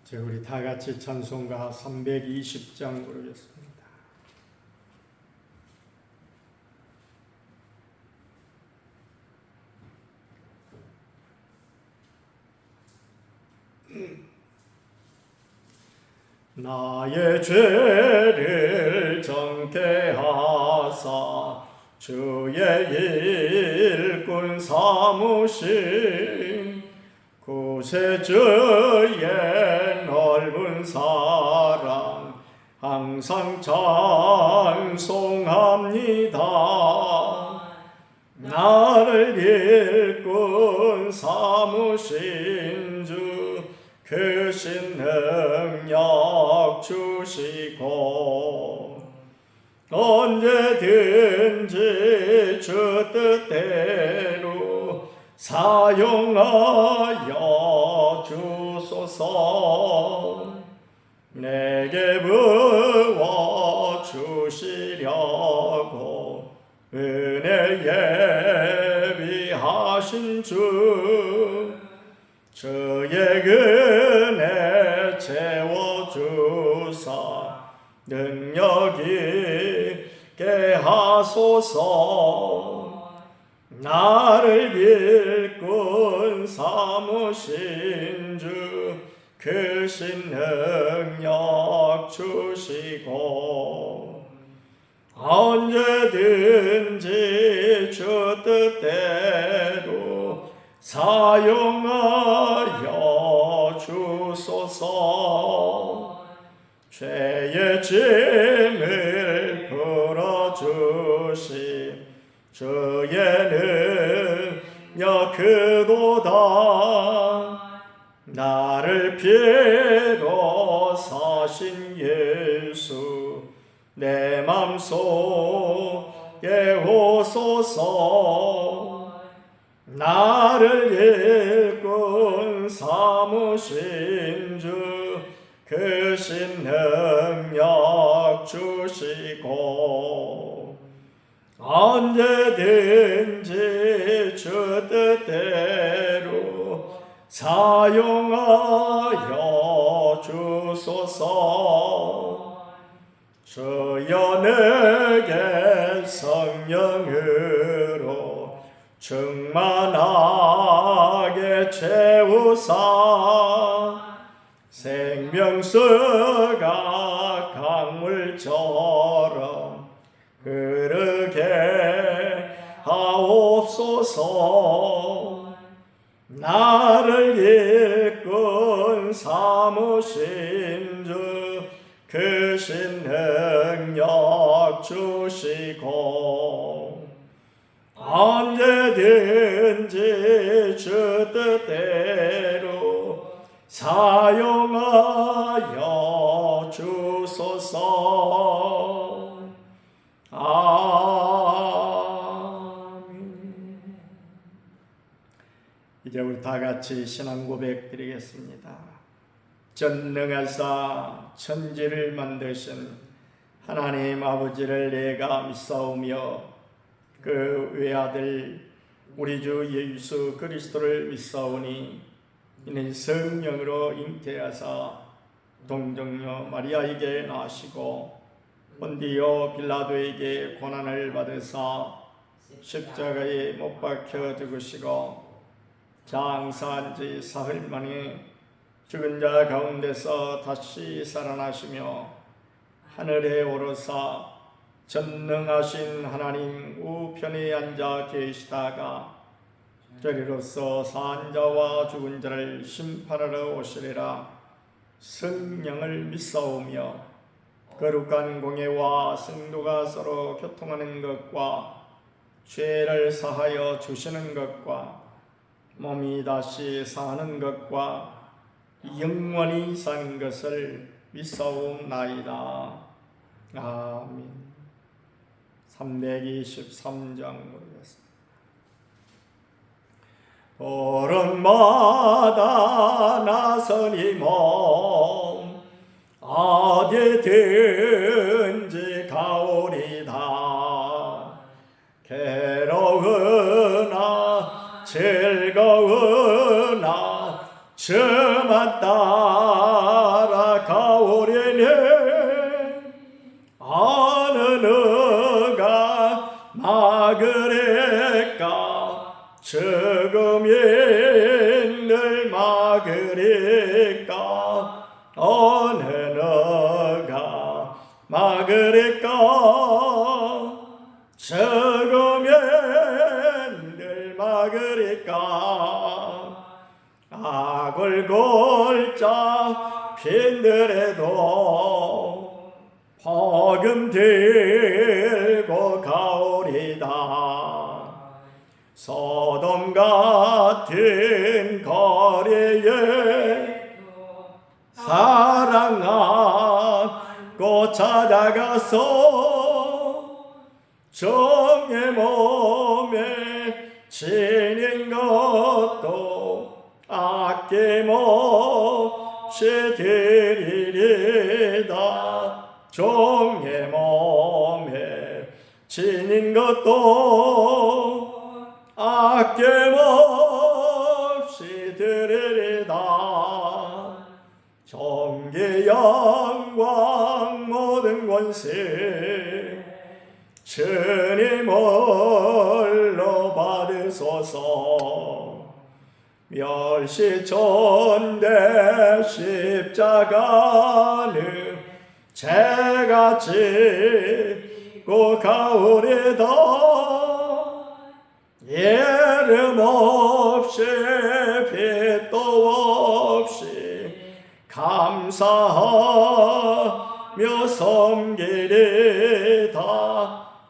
이제 우리 다 같이 찬송가 320장 부르겠습니다. 나의 죄를 정케 하사 주의 일꾼 삼으신 구세주의 넓은 사랑 항상 찬송합니다. 나를 일꾼 삼으신 주 크신 능력 주시고 언제든지 주 뜻대로 사용하여 주소서. 내게 부어 주시려고 은혜 예비하신 주 주의 은혜 채워주사 능력 있게 하소서. 나를 일꾼 삼으신 주 크신 능력 주시고 언제든지 주 뜻대로 사용하여 주소서. 죄의 짐을 풀어주시 주의 능력 크도다. 나를 피로 사신 예수 내 맘속에 오소서. 나를 일꾼 삼으신 주 크신 능력 주시고 언제든지 주 뜻대로 사용하여 주소서. 주여 내게 성령으로 충만하게 채우사 생명수가 강물처럼 흐르게 하옵소서. 나를 일꾼 삼으신 주 크신 능력 주시고 언제든지 주 뜻대로 사용하여 주소서. 아멘. 이제 우리 다 같이 신앙 고백 드리겠습니다. 전능하사 천지를 만드신 하나님 아버지를 내가 믿사오며 그 외아들 우리 주 예수 그리스도를 믿사오니 이는 성령으로 잉태하사 동정녀 마리아에게 나시고 본디오 빌라도에게 고난을 받으사 십자가에 못 박혀 죽으시고 장사한 지 사흘 만에 죽은 자 가운데서 다시 살아나시며 하늘에 오르사 전능하신 하나님 우편에 앉아 계시다가 저리로서 산 자와 죽은 자를 심판하러 오시리라. 성령을 믿사오며 거룩한 공예와 성도가 서로 교통하는 것과 죄를 사하여 주시는 것과 몸이 다시 사는 것과 영원히 사는 것을 믿사옵나이다. 아멘. 323장 모르겠습니다. 도름마다 나서니 몸 어디든지 가오리다. 괴로우나 즐거우나 저만 따 죽음인을 막으리까 어느 너가 막으리까 죽음인을 막으리까 악을 골자 빈들에도 복음 들고 가오리다. 소돔 같은 거리에 사랑하고 찾아가서 정의 몸에 지닌 것도 아낌없이 드리리다. 종의 몸에 지닌 것도 아낌없이 드리리다. 존귀 영광 모든 권세 주님 홀로 받으소서. 멸시존대 십자가는 제가 지고 가오리다. 예름 없이 빛도 없이 감사하며 섬기리다.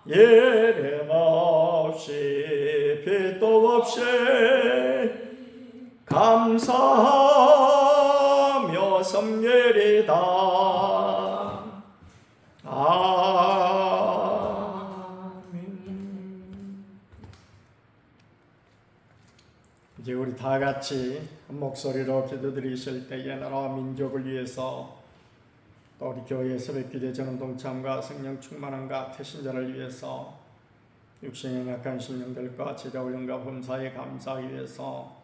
예름 없이 빛도 없이 감사하며 섬기리다. 이제 우리 다 같이 한 목소리로 기도드리실 때에 나라와 민족을 위해서 또 우리 교회 새벽기도의 전원동참과 성령 충만함과 태신자를 위해서 육신의 약한 심령들과 제자훈련과 범사에 감사하기 위해서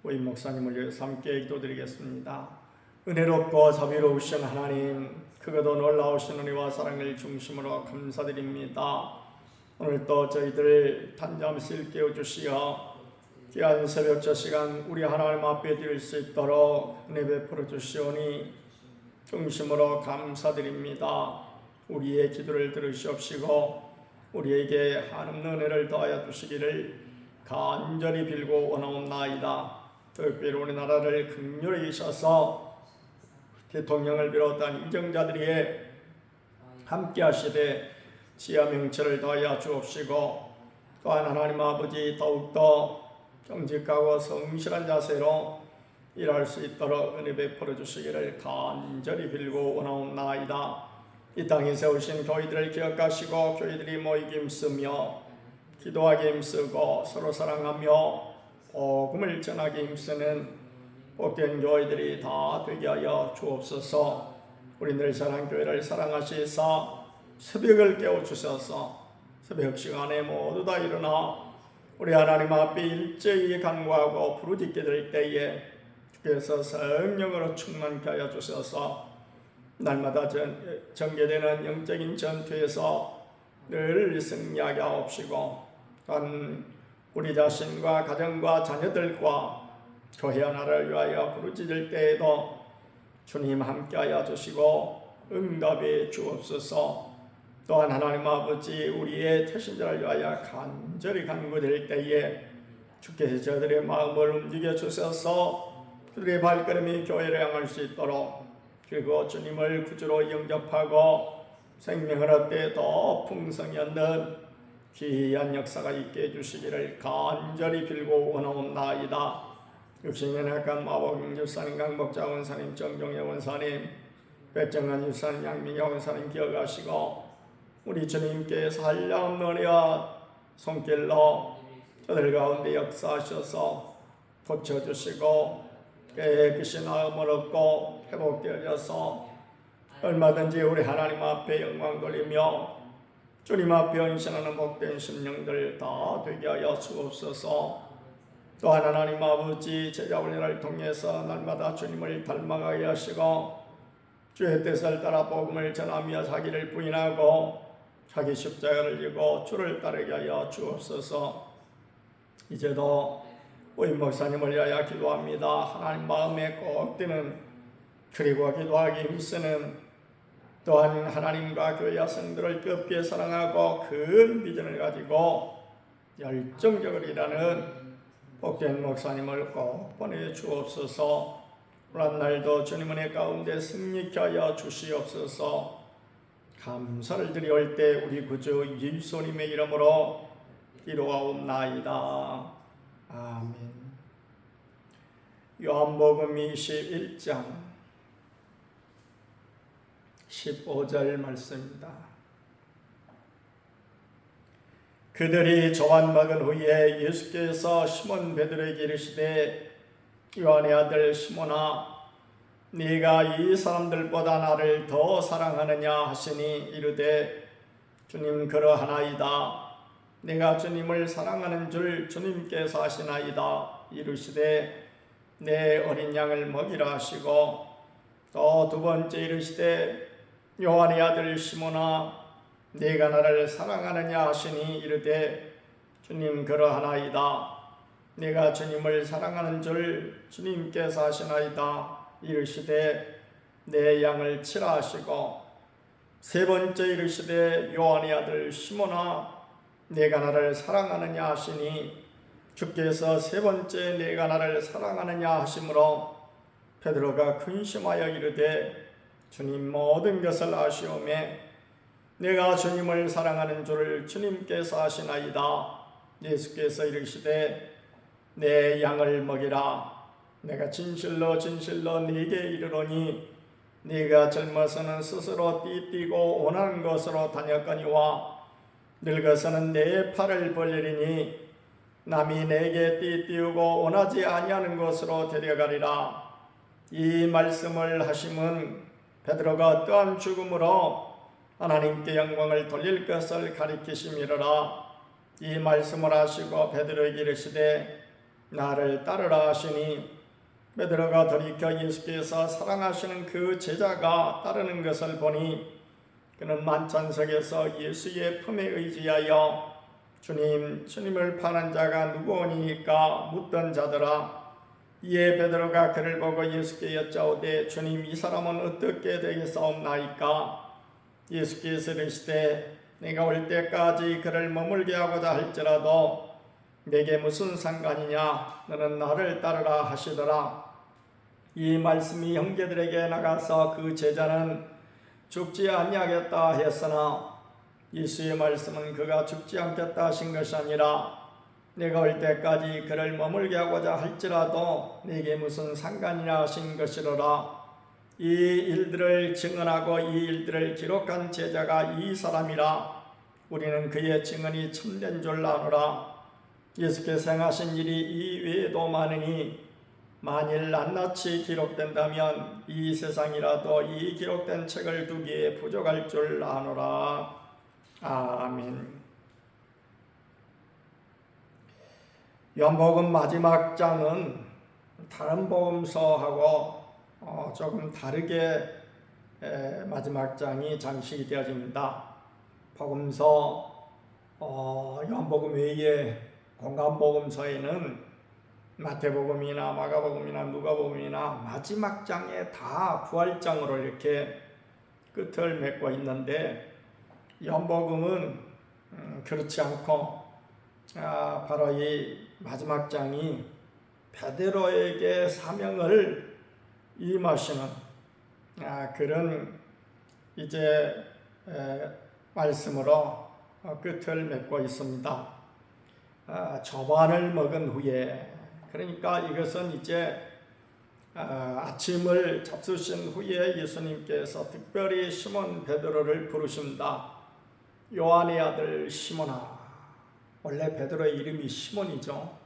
우리 목사님을 위해서 함께 기도드리겠습니다. 은혜롭고 자비로우신 하나님, 크고도 놀라우신 은혜와 사랑을 중심으로 감사드립니다. 오늘 또 저희들을 단잠시 깨워주시어 귀한 새벽 저 시간 우리 하나님 앞에 드릴 수 있도록 은혜 베풀어 주시오니 중심으로 감사드립니다. 우리의 기도를 들으시옵시고 우리에게 한없는 은혜를 더하여 주시기를 간절히 빌고 원하옵나이다. 특별히 우리나라를 긍휼히 여기셔서 대통령을 비롯한 인정자들이 함께 하시되 지하 명철을 더하여 주옵시고 또한 하나님 아버지 더욱더 정직하고 성실한 자세로 일할 수 있도록 은혜 베풀어 주시기를 간절히 빌고 원하옵나이다. 이 땅에 세우신 교회들을 기억하시고 교회들이 모이기 힘쓰며 기도하기 힘쓰고 서로 사랑하며 복음을 전하기 힘쓰는 복된 교회들이 다 되게 하여 주옵소서. 우리 늘 사랑교회를 사랑하시사 새벽을 깨워주셔서 새벽 시간에 모두 다 일어나 우리 하나님 앞에 일제히 간구하고 부르짖게 될 때에 주께서 성령으로 충만케 하여 주셔서 날마다 전개되는 영적인 전투에서 늘 승리하게 하옵시고 또한 우리 자신과 가정과 자녀들과 교회 하나를 위하여 부르짖을 때에도 주님 함께하여 주시고 응답해 주옵소서. 또한 하나님 아버지 우리의 태신자를 위하여 간절히 간구될 때에 주께서 저들의 마음을 움직여 주셔서 그들의 발걸음이 교회를 향할 수 있도록 그리고 주님을 구주로 영접하고 생명을 얻되 더 풍성히 얻는 귀한 역사가 있게 해주시기를 간절히 빌고 원하옵나이다. 육신의 약한 마법경 집사님, 강복자 원사님, 정종의 원사님, 백정한 집사님, 양민희 원사님 기억하시고 우리 주님께 살려없는 은혜와 손길로 저들 가운데 역사하셔서 고쳐주시고 깨끗이 나음을 얻고 회복되어져서 얼마든지 우리 하나님 앞에 영광 돌리며 주님 앞에 헌신하는 복된 심령들 다 되게 하여 주옵소서. 또한 하나님 아버지 제자훈련을 통해서 날마다 주님을 닮아가게 하시고 주의 뜻을 따라 복음을 전하며 자기를 부인하고 자기 십자가를 지고 주를 따르게 하여 주옵소서. 이제도 오임 목사님을 위하여 기도합니다. 하나님 마음에 꼭 드는, 그리고 기도하기 힘쓰는, 또한 하나님과 교회 학생들을 뜨겁게 사랑하고 큰 비전을 가지고 열정적으로 일하는 복된 목사님을 꼭 보내주옵소서. 오늘 날도 주님 은혜 가운데 승리케 하여 주시옵소서. 감사를 드리올 때 우리 구주 예수님의 이름으로 기도하옵나이다. 아멘. 요한복음 21장 15절 말씀입니다. 그들이 조반 먹은 후에 예수께서 시몬 베드로에게 이르시되 요한의 아들 시몬아, 네가 이 사람들보다 나를 더 사랑하느냐 하시니 이르되 주님 그러하나이다. 내가 주님을 사랑하는 줄 주님께서 아시나이다. 이르시되 내 어린 양을 먹이라 하시고, 또 두 번째 이르시되 요한의 아들 시몬아, 네가 나를 사랑하느냐 하시니 이르되 주님 그러하나이다. 내가 주님을 사랑하는 줄 주님께서 아시나이다. 이르시되 내 양을 치라 하시고, 세 번째 이르시되 요한의 아들 시몬아, 내가 나를 사랑하느냐 하시니 주께서 세 번째 내가 나를 사랑하느냐 하심으로 베드로가 근심하여 이르되 주님 모든 것을 아시오매 내가 주님을 사랑하는 줄을 주님께서 아시나이다. 예수께서 이르시되 내 양을 먹이라. 내가 진실로 진실로 네게 이르노니 네가 젊어서는 스스로 띠뛰고 원하는 곳으로 다녔거니와 늙어서는 내 팔을 벌리리니 남이 내게 띠띠우고 원하지 아니하는 곳으로 데려가리라. 이 말씀을 하심은 베드로가 어떠한 죽음으로 하나님께 영광을 돌릴 것을 가리키심이로라. 이 말씀을 하시고 베드로에게 이르시되 나를 따르라 하시니 베드로가 돌이켜 예수께서 사랑하시는 그 제자가 따르는 것을 보니 그는 만찬석에서 예수의 품에 의지하여 주님을 파는 자가 누구오니까 묻던 자더라. 이에 베드로가 그를 보고 예수께 여짜오되 주님 이 사람은 어떻게 되겠사옵나이까? 예수께서 이르시되 내가 올 때까지 그를 머물게 하고자 할지라도 내게 무슨 상관이냐? 너는 나를 따르라 하시더라. 이 말씀이 형제들에게 나가서 그 제자는 죽지 아니하겠다 했으나 예수의 말씀은 그가 죽지 않겠다 하신 것이 아니라 내가 올 때까지 그를 머물게 하고자 할지라도 내게 무슨 상관이냐 하신 것이로라. 이 일들을 증언하고 이 일들을 기록한 제자가 이 사람이라. 우리는 그의 증언이 참된 줄 아노라. 예수께서 행하신 일이 이 외에도 많으니 만일 낱낱이 기록된다면 이 세상이라도 이 기록된 책을 두기에 부족할 줄 아노라. 아멘. 요한복음 마지막 장은 다른 복음서하고 조금 다르게 마지막 장이 장식이 되어집니다. 복음서 요한복음 외에 공간복음서에는 마태복음이나 마가복음이나 누가복음이나 마지막 장에 다 부활장으로 이렇게 끝을 맺고 있는데 요한복음은 그렇지 않고 바로 이 마지막 장이 베드로에게 사명을 임하시는 그런 이제 말씀으로 끝을 맺고 있습니다. 저반을 먹은 후에, 그러니까 이것은 이제 아침을 잡수신 후에 예수님께서 특별히 시몬 베드로를 부르십니다. 요한의 아들 시몬아. 원래 베드로의 이름이 시몬이죠.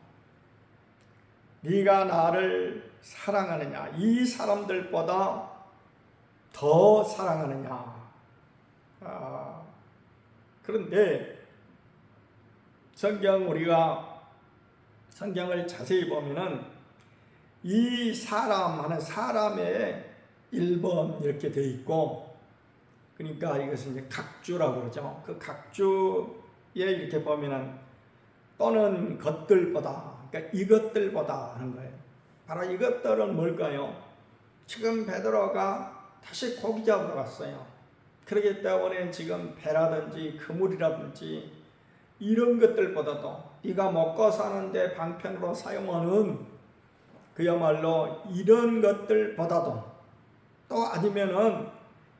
네가 나를 사랑하느냐? 이 사람들보다 더 사랑하느냐? 그런데 우리가 성경을 자세히 보면은 이 사람 하는 사람의 1번 이렇게 돼 있고, 그러니까 이것은 이제 각주라고 그러죠. 그 각주에 이렇게 보면은 또는 것들보다, 그러니까 이것들보다 하는 거예요. 바로 이것들은 뭘까요? 지금 베드로가 다시 고기 잡으러 갔어요. 그렇기 때문에 지금 배라든지 그물이라든지 이런 것들보다도 네가 먹고 사는데 방편으로 사용하는 그야말로 이런 것들보다도, 또 아니면은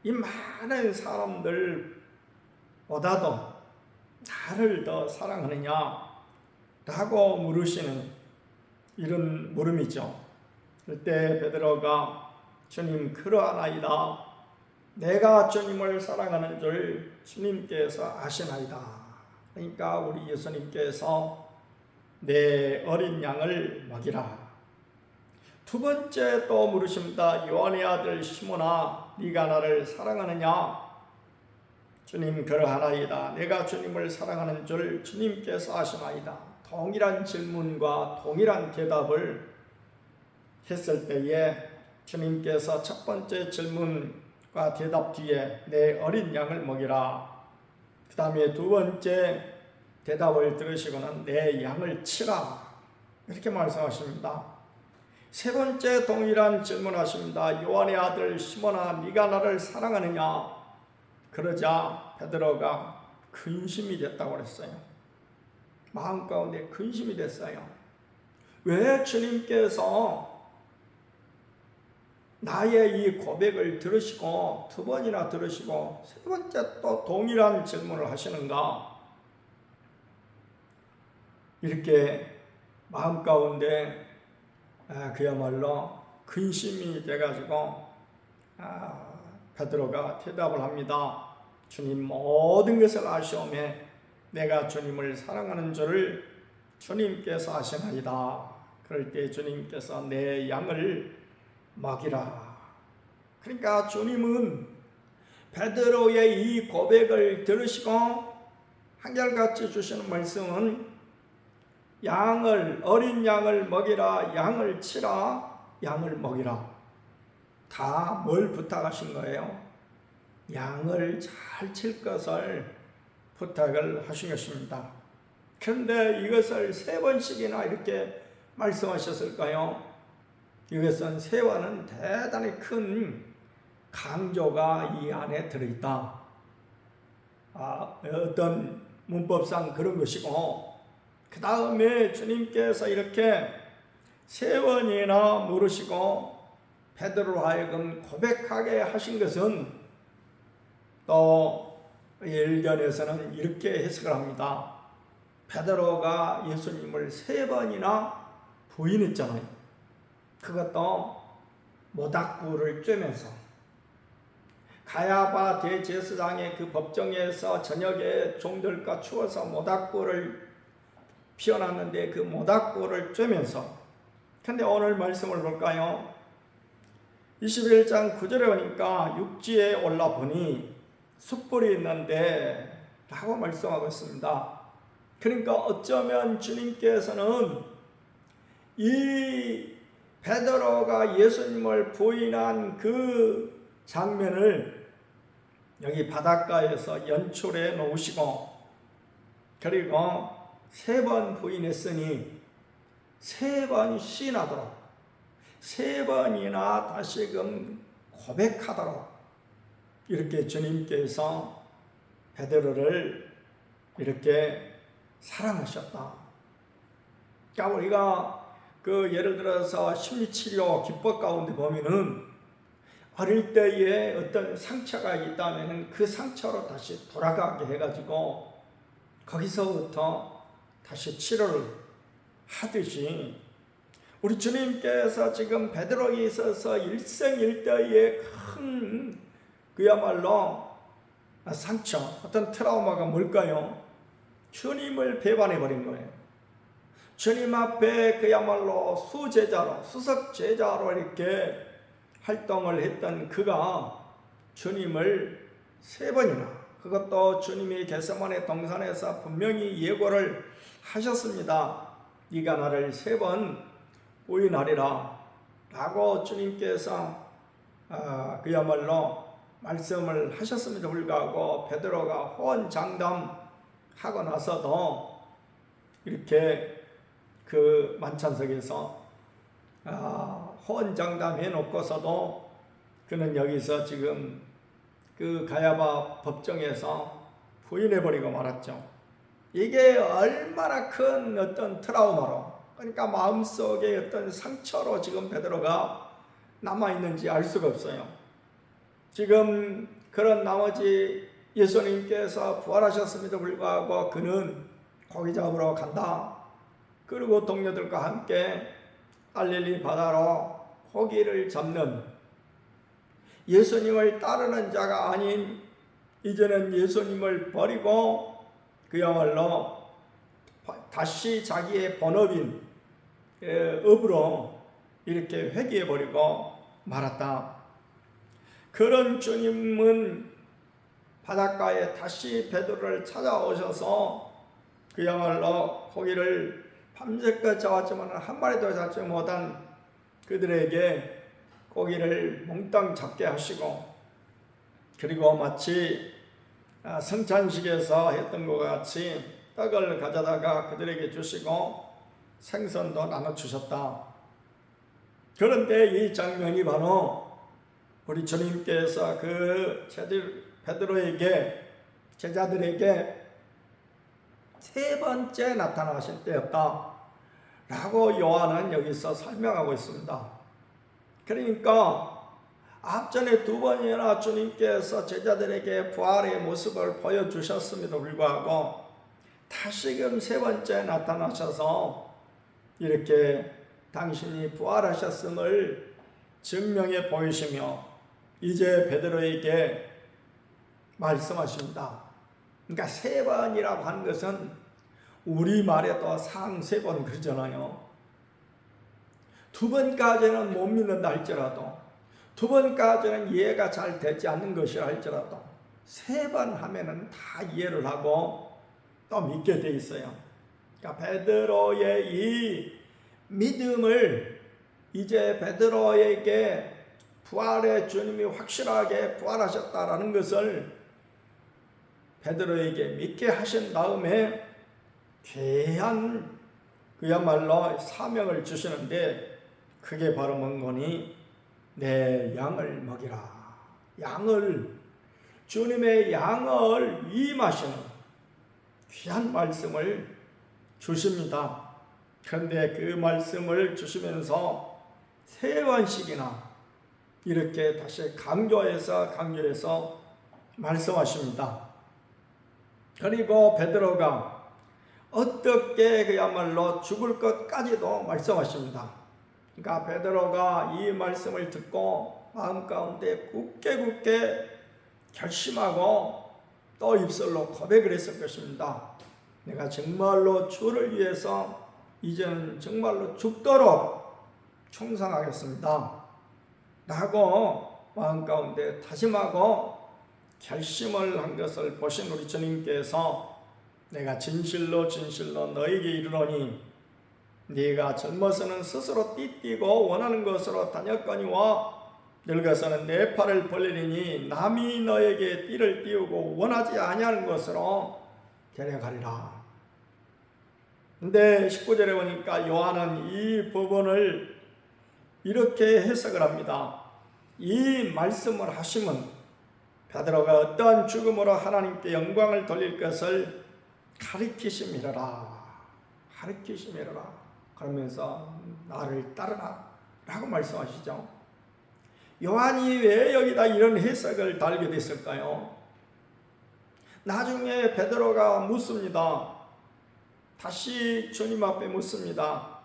이 많은 사람들보다도 나를 더 사랑하느냐 라고 물으시는 이런 물음이죠. 그때 베드로가 주님 그러하나이다. 내가 주님을 사랑하는 줄 주님께서 아시나이다. 그러니까 우리 예수님께서 내 어린 양을 먹이라. 두 번째 또 물으십니다. 요한의 아들 시몬아, 네가 나를 사랑하느냐? 주님 그러하나이다. 내가 주님을 사랑하는 줄 주님께서 아시나이다. 동일한 질문과 동일한 대답을 했을 때에 주님께서 첫 번째 질문과 대답 뒤에 내 어린 양을 먹이라, 그 다음에 두 번째 대답을 들으시고는 내 양을 치라, 이렇게 말씀하십니다. 세 번째 동일한 질문하십니다. 요한의 아들 시몬아, 네가 나를 사랑하느냐? 그러자 베드로가 근심이 됐다고 그랬어요. 마음 가운데 근심이 됐어요. 왜 주님께서 나의 이 고백을 들으시고 두 번이나 들으시고 세 번째 또 동일한 질문을 하시는가? 이렇게 마음 가운데 그야말로 근심이 돼가지고 베드로가 대답을 합니다. 주님 모든 것을 아시오매 내가 주님을 사랑하는 줄을 주님께서 아시나이다. 그럴 때 주님께서 내 양을 먹이라. 그러니까 주님은 베드로의 이 고백을 들으시고 한결같이 주시는 말씀은 어린 양을 먹이라, 양을 치라, 양을 먹이라. 다 뭘 부탁하신 거예요? 양을 잘 칠 것을 부탁을 하신 것입니다. 그런데 이것을 세 번씩이나 이렇게 말씀하셨을까요? 이것은 세와는 대단히 큰 강조가 이 안에 들어있다. 어떤 문법상 그런 것이고, 그 다음에 주님께서 이렇게 세 번이나 물으시고 베드로로 하여금 고백하게 하신 것은 또 일전에서는 이렇게 해석을 합니다. 베드로가 예수님을 세 번이나 부인했잖아요. 그것도 모닥불을 쬐면서, 가야바 대제사장의 그 법정에서 저녁에 종들과 추워서 모닥불을 피워놨는데 그 모닥불을 쬐면서. 근데 오늘 말씀을 볼까요? 21장 9절에 보니까 육지에 올라보니 숯불이 있는데 라고 말씀하고 있습니다. 그러니까 어쩌면 주님께서는 이 베드로가 예수님을 부인한 그 장면을 여기 바닷가에서 연출해 놓으시고, 그리고 세 번 부인했으니 세 번 시인하도록, 세 번이나 다시금 고백하도록 이렇게 주님께서 베드로를 이렇게 사랑하셨다. 그러니까 우리가 그 예를 들어서 심리치료 기법 가운데 보면은 어릴 때에 어떤 상처가 있다면 그 상처로 다시 돌아가게 해가지고 거기서부터 다시 치료를 하듯이 우리 주님께서 지금 베드로에 있어서 일생일대의 큰 그야말로 상처, 어떤 트라우마가 뭘까요? 주님을 배반해버린 거예요. 주님 앞에 그야말로 수제자로, 수석 제자로 이렇게 활동을 했던 그가 주님을 세 번이나, 그것도 주님이 겟세마네 동산에서 분명히 예고를 하셨습니다. 네가 나를 세 번 부인하리라 라고 주님께서 그야말로 말씀을 하셨음에도 불구하고 베드로가 호언장담하고 나서도 이렇게 그 만찬석에서 호언장담해 놓고서도 그는 여기서 지금 그 가야바 법정에서 부인해버리고 말았죠. 이게 얼마나 큰 어떤 트라우마로, 그러니까 마음속에 어떤 상처로 지금 베드로가 남아있는지 알 수가 없어요. 지금 그런 나머지 예수님께서 부활하셨음에도 불구하고 그는 고기 잡으러 간다. 그리고 동료들과 함께 갈릴리 바다로 고기를 잡는, 예수님을 따르는 자가 아닌 이제는 예수님을 버리고 그야말로 다시 자기의 본업인 업으로 이렇게 회귀해버리고 말았다. 그런 주님은 바닷가에 다시 베드로를 찾아오셔서 그야말로 고기를 밤새껏 잡았지만 한 마리도 잡지 못한 그들에게 고기를 몽땅 잡게 하시고, 그리고 마치 성찬식에서 했던 것 같이 떡을 가져다가 그들에게 주시고 생선도 나눠주셨다. 그런데 이 장면이 바로 우리 주님께서 그 베드로에게, 제자들에게 세 번째 나타나신 때였다 라고 요한은 여기서 설명하고 있습니다. 그러니까 앞전에 두 번이나 주님께서 제자들에게 부활의 모습을 보여주셨음에도 불구하고 다시금 세 번째 나타나셔서 이렇게 당신이 부활하셨음을 증명해 보이시며 이제 베드로에게 말씀하십니다. 그러니까 세 번이라고 하는 것은 우리말에도 상세 번 그러잖아요. 두 번까지는 못 믿는다 할지라도, 두 번까지는 이해가 잘 되지 않는 것이라 할지라도 세 번 하면은 다 이해를 하고 또 믿게 돼 있어요. 그러니까 베드로의 이 믿음을 이제 베드로에게 부활의 주님이 확실하게 부활하셨다라는 것을 베드로에게 믿게 하신 다음에 귀한 그야말로 사명을 주시는데, 그게 바로 뭔거니 내 양을 먹이라. 양을, 주님의 양을 위임하시는 귀한 말씀을 주십니다. 그런데 그 말씀을 주시면서 세 번씩이나 이렇게 다시 강조해서 말씀하십니다. 그리고 베드로가 어떻게 그야말로 죽을 것까지도 말씀하십니다. 그러니까 베드로가 이 말씀을 듣고 마음 가운데 굳게 결심하고 또 입술로 고백을 했을 것입니다. 내가 정말로 주를 위해서 이제는 정말로 죽도록 충성하겠습니다 라고 마음 가운데 다짐하고 결심을 한 것을 보신 우리 주님께서 내가 진실로 너에게 이르노니 네가 젊어서는 스스로 띠띠고 원하는 것으로 다녔거니와 늙어서는 내 팔을 벌리리니 남이 너에게 띠를 띄우고 원하지 아니하는 것으로 데려가리라. 근데 19절에 보니까 요한은 이 부분을 이렇게 해석을 합니다. 이 말씀을 하시면 베드로가 어떠한 죽음으로 하나님께 영광을 돌릴 것을 가리키심이라. 그러면서 나를 따르라 라고 말씀하시죠. 요한이 왜 여기다 이런 해석을 달게 됐을까요? 나중에 베드로가 묻습니다. 다시 주님 앞에 묻습니다.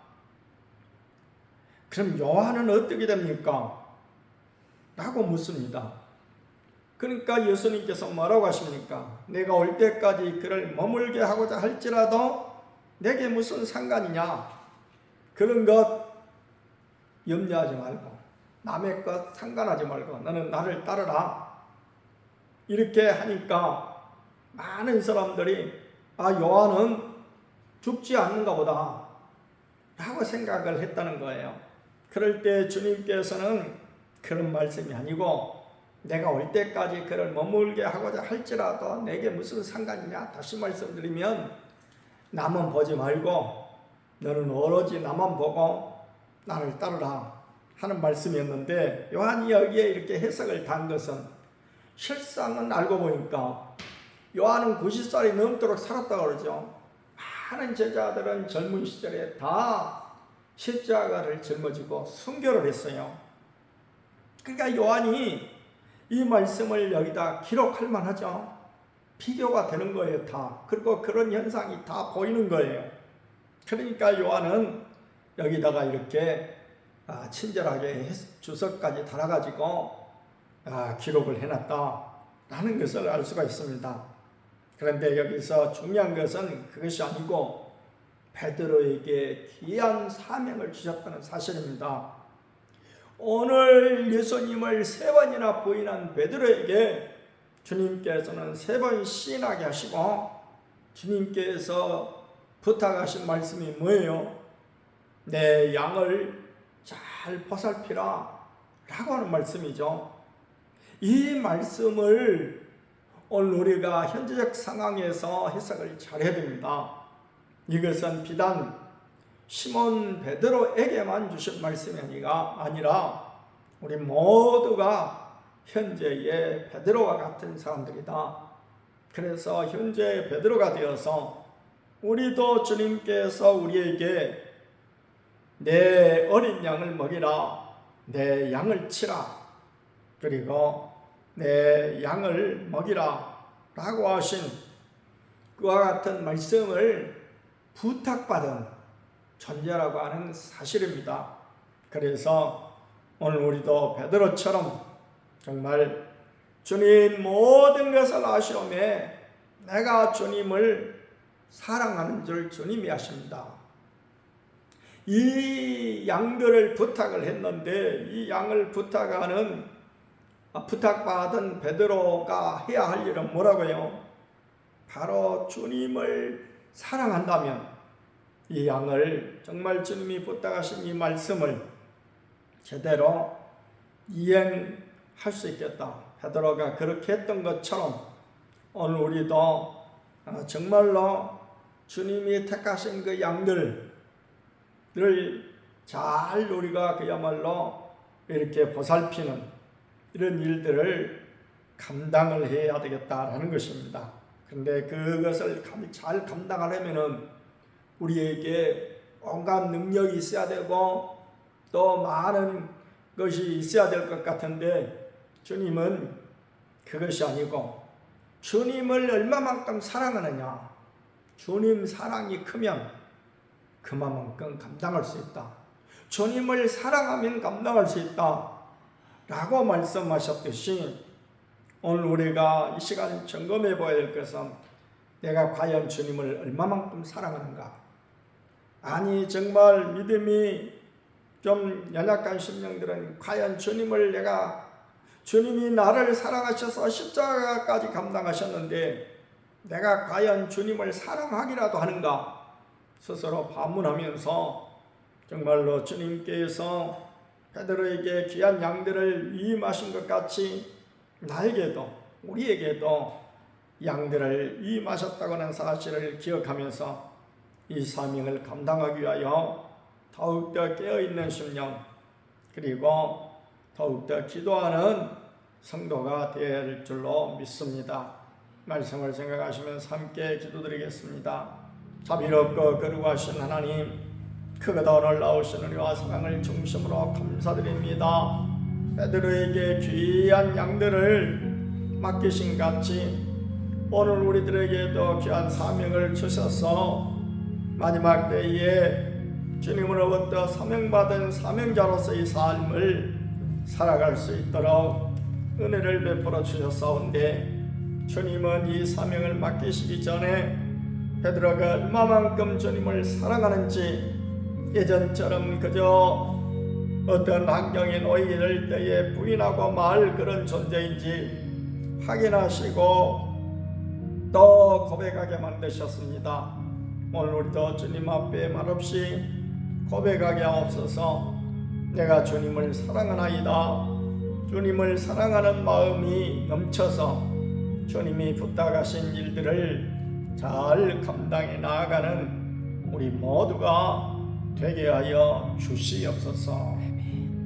그럼 요한은 어떻게 됩니까? 라고 묻습니다. 그러니까 예수님께서 뭐라고 하십니까? 내가 올 때까지 그를 머물게 하고자 할지라도 내게 무슨 상관이냐? 그런 것 염려하지 말고 남의 것 상관하지 말고 너는 나를 따르라. 이렇게 하니까 많은 사람들이 요한은 죽지 않는가 보다 라고 생각을 했다는 거예요. 그럴 때 주님께서는 그런 말씀이 아니고 내가 올 때까지 그를 머물게 하고자 할지라도 내게 무슨 상관이냐? 다시 말씀드리면 남은 보지 말고 너는 오로지 나만 보고 나를 따르라 하는 말씀이었는데, 요한이 여기에 이렇게 해석을 단 것은 실상은 알고 보니까 요한은 90살이 넘도록 살았다고 그러죠. 많은 제자들은 젊은 시절에 다 십자가를 짊어지고 순교를 했어요. 그러니까 요한이 이 말씀을 여기다 기록할 만하죠. 비교가 되는 거예요, 다. 그리고 그런 현상이 다 보이는 거예요. 그러니까 요한은 여기다가 이렇게 친절하게 주석까지 달아가지고 기록을 해놨다라는 것을 알 수가 있습니다. 그런데 여기서 중요한 것은 그것이 아니고 베드로에게 귀한 사명을 주셨다는 사실입니다. 오늘 예수님을 3번이나 부인한 베드로에게 주님께서는 3번 시인하게 하시고 주님께서 부탁하신 말씀이 뭐예요? 내 양을 잘 보살피라 라고 하는 말씀이죠. 이 말씀을 오늘 우리가 현재적 상황에서 해석을 잘해야 됩니다. 이것은 비단 시몬 베드로에게만 주신 말씀이 아니라 우리 모두가 현재의 베드로와 같은 사람들이다. 그래서 현재의 베드로가 되어서 우리도 주님께서 우리에게 내 어린 양을 먹이라, 내 양을 치라, 그리고 내 양을 먹이라 라고 하신 그와 같은 말씀을 부탁받은 존재라고 하는 사실입니다. 그래서 오늘 우리도 베드로처럼 정말 주님 모든 것을 아시오매 내가 주님을 사랑하는 줄 주님이 아십니다. 이 양들을 부탁을 했는데 이 양을 부탁받은 베드로가 해야 할 일은 뭐라고요? 바로 주님을 사랑한다면 이 양을 정말 주님이 부탁하신 이 말씀을 제대로 이행할 수 있겠다. 베드로가 그렇게 했던 것처럼 오늘 우리도 정말로 주님이 택하신 그 양들을 잘 우리가 그야말로 이렇게 보살피는 이런 일들을 감당을 해야 되겠다라는 것입니다. 그런데 그것을 잘 감당하려면은 우리에게 온갖 능력이 있어야 되고 또 많은 것이 있어야 될 것 같은데 주님은 그것이 아니고 주님을 얼마만큼 사랑하느냐, 주님 사랑이 크면 그만큼 감당할 수 있다. 주님을 사랑하면 감당할 수 있다 라고 말씀하셨듯이 오늘 우리가 이 시간 점검해 봐야 될 것은 내가 과연 주님을 얼마만큼 사랑하는가. 아니 정말 믿음이 좀 연약한 심령들은 과연 주님이 나를 사랑하셔서 십자가까지 감당하셨는데 내가 과연 주님을 사랑하기라도 하는가 스스로 반문하면서 정말로 주님께서 베드로에게 귀한 양들을 위임하신 것 같이 나에게도 우리에게도 양들을 위임하셨다고 하는 사실을 기억하면서 이 사명을 감당하기 위하여 더욱더 깨어있는 심령 그리고 더욱더 기도하는 성도가 될 줄로 믿습니다. 말씀을 생각하시면서 함께 기도드리겠습니다. 자비롭고 거룩하신 하나님, 크고도 놀라우신 은혜와 사랑을 중심으로 감사드립니다. 베드로에게 귀한 양들을 맡기신 같이 오늘 우리들에게도 귀한 사명을 주셔서 마지막 때에 주님으로부터 사명받은 사명자로서의 삶을 살아갈 수 있도록 은혜를 베풀어 주셨사온데 주님은 이 사명을 맡기시기 전에 베드로가 얼마만큼 주님을 사랑하는지 예전처럼 그저 어떤 환경에 놓이게 될 때에 부인하고 말 그런 존재인지 확인하시고 또 고백하게 만드셨습니다. 오늘 우리도 주님 앞에 말없이 고백하게 하옵소서. 내가 주님을 사랑하나이다. 주님을 사랑하는 마음이 넘쳐서 주님이 부탁하신 일들을 잘 감당해 나아가는 우리 모두가 되게 하여 주시옵소서.